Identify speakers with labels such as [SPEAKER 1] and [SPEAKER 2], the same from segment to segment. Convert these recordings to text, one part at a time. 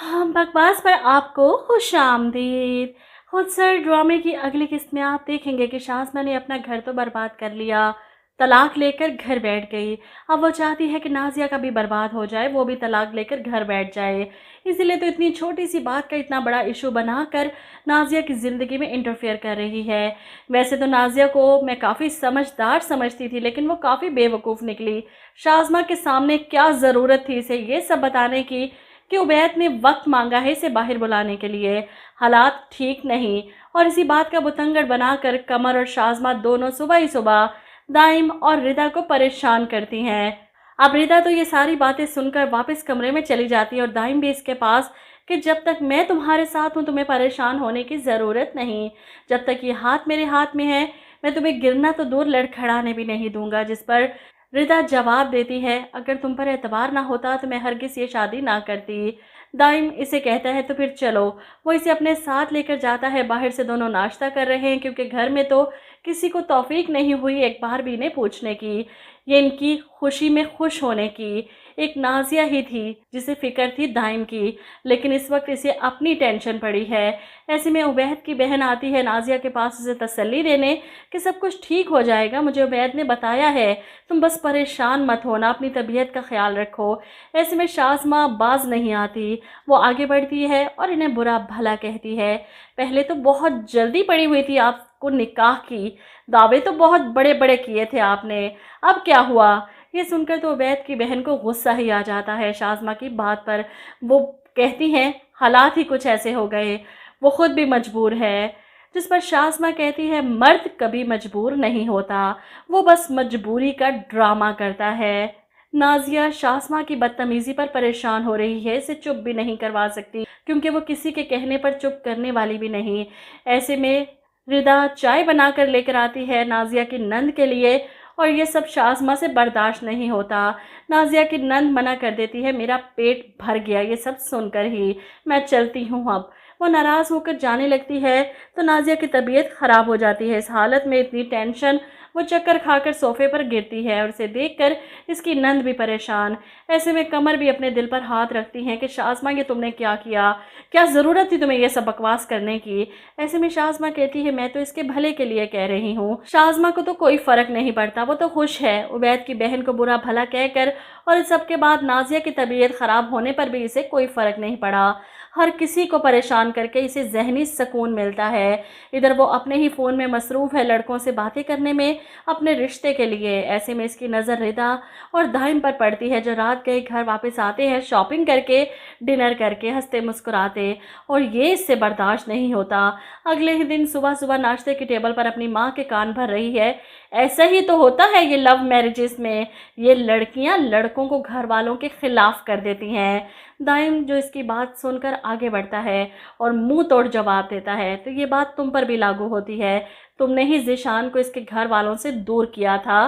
[SPEAKER 1] हाँ, बकवास पर आपको खुशामदीद। खुदसर ड्रामे की अगली किस्त में आप देखेंगे कि शाज़मा ने अपना घर तो बर्बाद कर लिया, तलाक लेकर घर बैठ गई। अब वो चाहती है कि नाज़िया का भी बर्बाद हो जाए, वो भी तलाक लेकर घर बैठ जाए। इसीलिए तो इतनी छोटी सी बात का इतना बड़ा इशू बनाकर नाज़िया की ज़िंदगी में इंटरफेयर कर रही है। वैसे तो नाज़िया को मैं काफ़ी समझदार समझती थी, लेकिन वो काफ़ी बेवकूफ़ निकली। शाज़मा के सामने क्या ज़रूरत थी इसे ये सब बताने की कि उबैद ने वक्त मांगा है इसे बाहर बुलाने के लिए। हालात ठीक नहीं, और इसी बात का बुतंगड़ बनाकर कमर और शाज़मा दोनों सुबह ही सुबह दाइम और रिदा को परेशान करती हैं। अब रिदा तो ये सारी बातें सुनकर वापस कमरे में चली जाती है और दाइम भी इसके पास कि जब तक मैं तुम्हारे साथ हूँ तुम्हें परेशान होने की ज़रूरत नहीं। जब तक ये हाथ मेरे हाथ में है मैं तुम्हें गिरना तो दूर लड़खड़ाने भी नहीं दूंगा। जिस पर रिदा जवाब देती है, अगर तुम पर एतबार ना होता तो मैं हरगिज़ ये शादी ना करती। दाइम इसे कहता है तो फिर चलो। वो इसे अपने साथ लेकर जाता है। बाहर से दोनों नाश्ता कर रहे हैं क्योंकि घर में तो किसी को तौफीक नहीं हुई एक बार भी इन्हें पूछने की, ये इनकी खुशी में खुश होने की। एक नाज़िया ही थी जिसे फ़िक्र थी दाइम की, लेकिन इस वक्त इसे अपनी टेंशन पड़ी है। ऐसे में उबैद की बहन आती है नाज़िया के पास उसे तसल्ली देने कि सब कुछ ठीक हो जाएगा, मुझे उबैद ने बताया है, तुम बस परेशान मत होना, अपनी तबीयत का ख्याल रखो। ऐसे में शाज़मा बाज नहीं आती, वो आगे बढ़ती है और इन्हें बुरा भला कहती है। पहले तो बहुत जल्दी पड़ी हुई थी आपको निकाह की, दावे तो बहुत बड़े बड़े किए थे आपने, अब क्या हुआ? ये सुनकर तो उबैद की बहन को गुस्सा ही आ जाता है शाज़मा की बात पर। वो कहती हैं हालात ही कुछ ऐसे हो गए, वो खुद भी मजबूर है। जिस पर शाज़मा कहती है मर्द कभी मजबूर नहीं होता, वो बस मजबूरी का ड्रामा करता है। नाज़िया शाज़मा की बदतमीज़ी पर परेशान हो रही है, इसे चुप भी नहीं करवा सकती क्योंकि वो किसी के कहने पर चुप करने वाली भी नहीं। ऐसे में रिदा चाय बनाकर लेकर आती है नाज़िया की नंद के लिए, और ये सब शाज़मा से बर्दाश्त नहीं होता। नाज़िया की नंद मना कर देती है, मेरा पेट भर गया ये सब सुनकर ही, मैं चलती हूँ अब। वो नाराज़ होकर जाने लगती है तो नाज़िया की तबीयत ख़राब हो जाती है। इस हालत में इतनी टेंशन, वो चक्कर खाकर सोफ़े पर गिरती है और उसे देखकर इसकी नंद भी परेशान। ऐसे में कमर भी अपने दिल पर हाथ रखती हैं कि शाज़मा ये तुमने क्या किया, क्या ज़रूरत थी तुम्हें ये सब बकवास करने की। ऐसे में शाज़मा कहती है मैं तो इसके भले के लिए कह रही हूँ। शाज़मा को तो कोई फ़र्क नहीं पड़ता, वो तो खुश है उबैद की बहन को बुरा भला कहकर, और इस सब के बाद नाज़िया की तबीयत ख़राब होने पर भी इसे कोई फ़र्क नहीं पड़ा। हर किसी को परेशान करके इसे ज़हनी सुकून मिलता है। इधर वो अपने ही फ़ोन में मसरूफ़ है लड़कों से बातें करने में अपने रिश्ते के लिए। ऐसे में इसकी नज़र रिदा और दाइम पर पड़ती है जो रात गए घर वापस आते हैं शॉपिंग करके, डिनर करके, हंसते मुस्कुराते, और ये इससे बर्दाश्त नहीं होता। अगले ही दिन सुबह सुबह नाश्ते की टेबल पर अपनी माँ के कान भर रही है, ऐसा ही तो होता है ये लव मैरिजेस में, ये लड़कियां लड़कों को घर वालों के खिलाफ कर देती हैं। दाइम जो इसकी बात सुनकर आगे बढ़ता है और मुंह तोड़ जवाब देता है, तो ये बात तुम पर भी लागू होती है, तुमने ही ज़ीशान को इसके घर वालों से दूर किया था।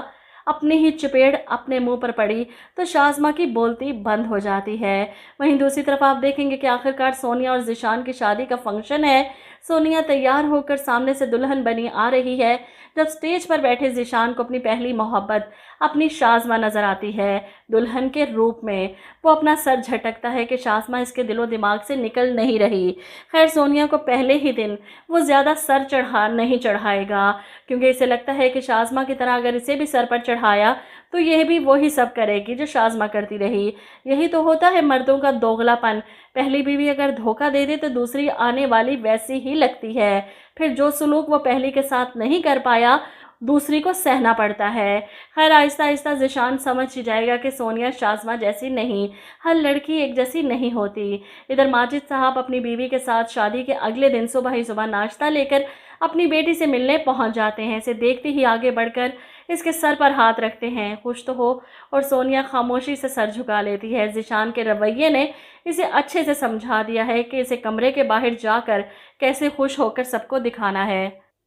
[SPEAKER 1] अपनी ही चपेट अपने मुंह पर पड़ी तो शाज़मा की बोलती बंद हो जाती है। वहीं दूसरी तरफ आप देखेंगे कि आखिरकार सोनिया और ज़ीशान की शादी का फंक्शन है। सोनिया तैयार होकर सामने से दुल्हन बनी आ रही है जब स्टेज पर बैठे ज़ीशान को अपनी पहली मोहब्बत अपनी शाज़मा नज़र आती है दुल्हन के रूप में। वो अपना सर झटकता है कि शाज़मा इसके दिलो दिमाग से निकल नहीं रही। खैर सोनिया को पहले ही दिन वो ज़्यादा सर नहीं चढ़ाएगा क्योंकि इसे लगता है कि शाज़मा की तरह अगर इसे भी सर पर चढ़ाया तो यह भी वही सब करेगी जो शाज़मा करती रही। यही तो होता है मर्दों का दोगलापन, पहली बीवी अगर धोखा दे दे तो दूसरी आने वाली वैसी ही लगती है, फिर जो सलूक वो पहली के साथ नहीं कर पाया दूसरी को सहना पड़ता है। खैर आहिस्ता आहिस्ता ज़ीशान समझ ही जाएगा कि सोनिया शाज़मा जैसी नहीं, हर लड़की एक जैसी नहीं होती। इधर माजिद साहब अपनी बीवी के साथ शादी के अगले दिन सुबह ही सुबह नाश्ता लेकर अपनी बेटी से मिलने पहुंच जाते हैं। इसे देखते ही आगे बढ़कर इसके सर पर हाथ रखते हैं, खुश तो हो, और सोनिया खामोशी से सर झुका लेती है। ज़ीशान के रवैये ने इसे अच्छे से समझा दिया है कि इसे कमरे के बाहर जाकर कैसे खुश होकर सबको दिखाना है।